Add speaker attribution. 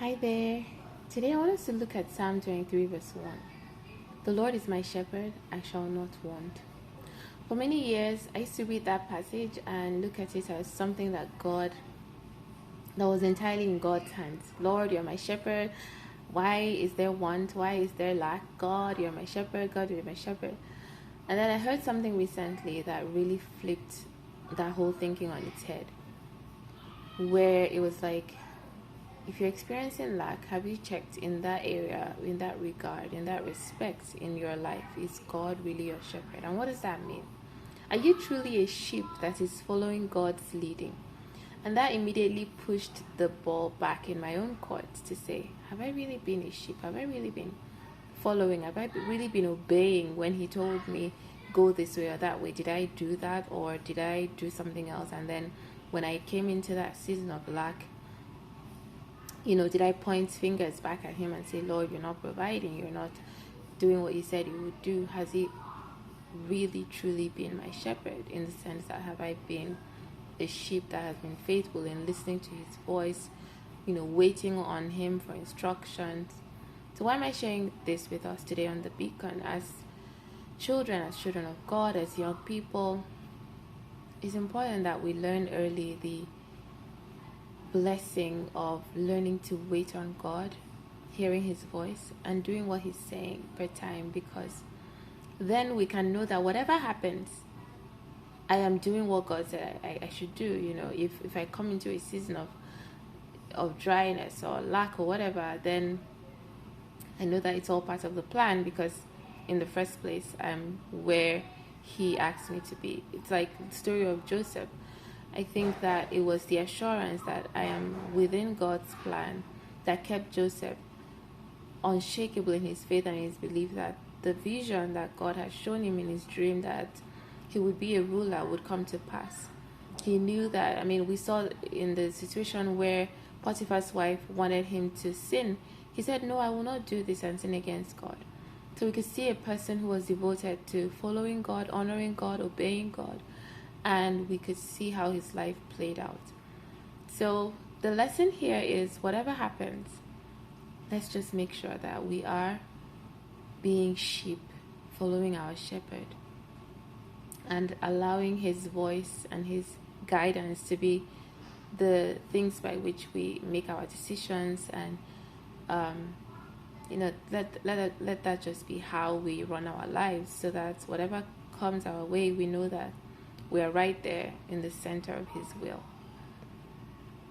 Speaker 1: Hi there. Today I want us to look at Psalm 23, verse 1. The Lord is my shepherd, I shall not want. For many years, I used to read that passage and look at it as something that was entirely in God's hands. Lord, you're my shepherd. Why is there want? Why is there lack? God, you're my shepherd. God, you're my shepherd. And then I heard something recently that really flipped that whole thinking on its head, where it was like, if you're experiencing lack, have you checked in that area, in that regard, in that respect in your life? Is God really your shepherd? And what does that mean? Are you truly a sheep that is following God's leading? And that immediately pushed the ball back in my own court to say, have I really been a sheep? Have I really been following? Have I really been obeying when He told me, go this way or that way? Did I do that, or did I do something else? And then when I came into that season of lack, did I point fingers back at Him and say, Lord, you're not providing, you're not doing what you said you would do? Has He really truly been my shepherd, in the sense that have I been a sheep that has been faithful in listening to His voice, waiting on Him for instructions? So why am I sharing this with us today on the Beacon? As children of God, as young people, it's important that we learn early the blessing of learning to wait on God, hearing His voice, and doing what He's saying per time, because then we can know that whatever happens, I am doing what God said I should do. If I come into a season of dryness or lack or whatever, then I know that it's all part of the plan, because in the first place, I'm where He asked me to be. It's like the story of Joseph. I think that it was the assurance that I am within God's plan that kept Joseph unshakable in his faith and his belief that the vision that God had shown him in his dream, that he would be a ruler, would come to pass. He knew that. We saw in the situation where Potiphar's wife wanted him to sin, he said, no, I will not do this and sin against God. So we could see a person who was devoted to following God, honoring God, obeying God, and we could see how his life played out. So the lesson here is, whatever happens, let's just make sure that we are being sheep, following our shepherd, and allowing His voice and His guidance to be the things by which we make our decisions, and let that just be how we run our lives, so that whatever comes our way, we know that we are right there in the center of His will.